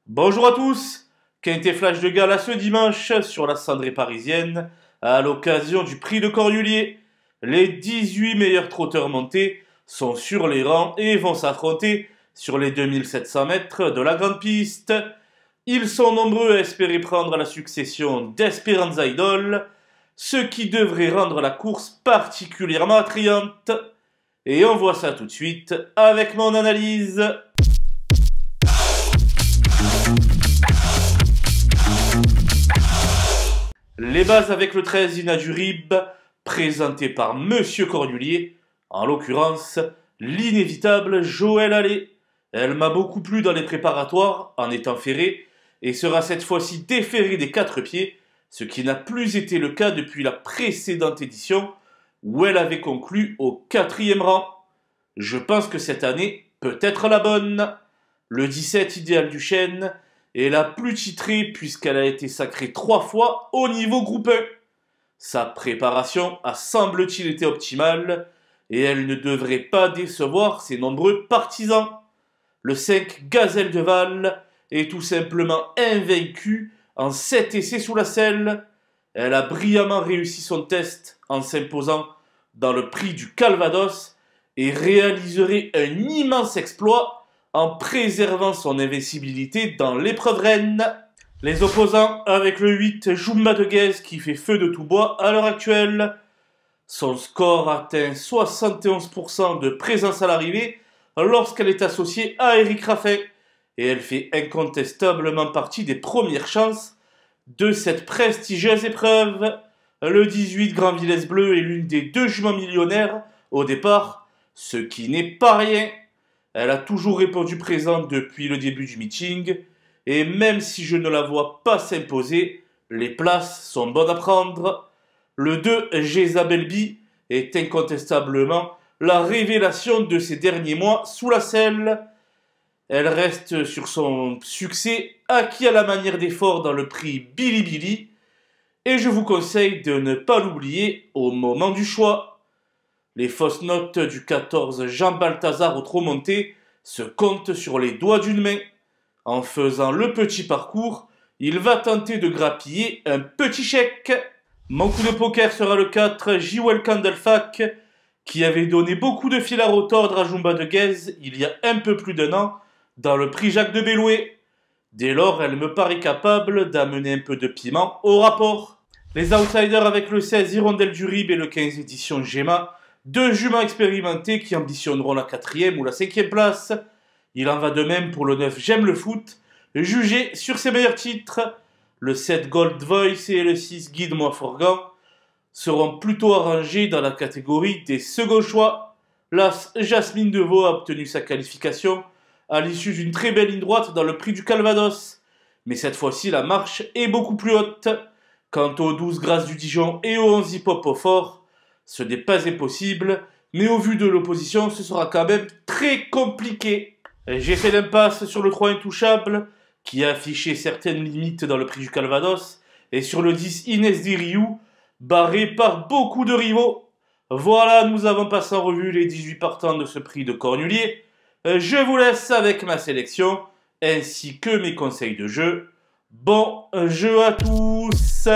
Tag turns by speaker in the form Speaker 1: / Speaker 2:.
Speaker 1: Bonjour à tous, Quintet Flash de Gala ce dimanche sur la cendrée parisienne à l'occasion du prix de Cornulier. Les 18 meilleurs trotteurs montés sont sur les rangs et vont s'affronter sur les 2700 mètres de la grande piste. Ils sont nombreux à espérer prendre la succession d'Esperanza Idol, ce qui devrait rendre la course particulièrement attrayante. Et on voit ça tout de suite avec mon analyse. Les bases avec le 13 Inadurib, présenté par Monsieur Cornulier, en l'occurrence l'inévitable Joël Allais. Elle m'a beaucoup plu dans les préparatoires en étant ferrée et sera cette fois-ci déférée des 4 pieds, ce qui n'a plus été le cas depuis la précédente édition où elle avait conclu au 4e rang. Je pense que cette année peut être la bonne. Le 17 Idéal du Chêne est la plus titrée puisqu'elle a été sacrée 3 fois au niveau groupe 1. Sa préparation a semble-t-il été optimale et elle ne devrait pas décevoir ses nombreux partisans. Le 5 Gazelle de Val est tout simplement invaincue en 7 essais sous la selle. Elle a brillamment réussi son test en s'imposant dans le prix du Calvados et réaliserait un immense exploit en préservant son invincibilité dans l'épreuve reine. Les opposants avec le 8 Jumba de Guez qui fait feu de tout bois à l'heure actuelle. Son score atteint 71% de présence à l'arrivée lorsqu'elle est associée à Eric Raffin et elle fait incontestablement partie des premières chances de cette prestigieuse épreuve. Le 18 Grand Villesse Bleu est l'une des 2 juments millionnaires au départ, ce qui n'est pas rien. Elle a toujours répondu présente depuis le début du meeting, et même si je ne la vois pas s'imposer, les places sont bonnes à prendre. Le 2 Jezabel B est incontestablement la révélation de ces derniers mois sous la selle. Elle reste sur son succès acquis à la manière d'effort dans le prix Billy Billy, et je vous conseille de ne pas l'oublier au moment du choix. Les fausses notes du 14 Jean Balthazar au trot monté se comptent sur les doigts d'une main. En faisant le petit parcours, il va tenter de grappiller un petit chèque. Mon coup de poker sera le 4 Jewel Candlefac, qui avait donné beaucoup de fil à retordre à Jumba de Guez il y a un peu plus d'1 an dans le prix Jacques de Bellouet. Dès lors, elle me paraît capable d'amener un peu de piment au rapport. Les outsiders avec le 16 Hirondelle du Rib et le 15 édition Gemma, 2 juments expérimentés qui ambitionneront la 4e ou la 5e place. Il en va de même pour le 9 J'aime le foot, jugé sur ses meilleurs titres. Le 7 Gold Voice et le 6 Guide-moi Forgan seront plutôt arrangés dans la catégorie des seconds choix. L'As Jasmine Deveau a obtenu sa qualification à l'issue d'une très belle ligne droite dans le prix du Calvados. Mais cette fois-ci, la marche est beaucoup plus haute. Quant aux 12 Grâces du Dijon et aux 11 Hip Hop au fort, ce n'est pas impossible, mais au vu de l'opposition, ce sera quand même très compliqué. J'ai fait l'impasse sur le 3 Intouchable, qui a affiché certaines limites dans le prix du Calvados, et sur le 10 Inès Diriou, barré par beaucoup de rivaux. Voilà, nous avons passé en revue les 18 partants de ce prix de Cornulier. Je vous laisse avec ma sélection, ainsi que mes conseils de jeu. Bon jeu à tous!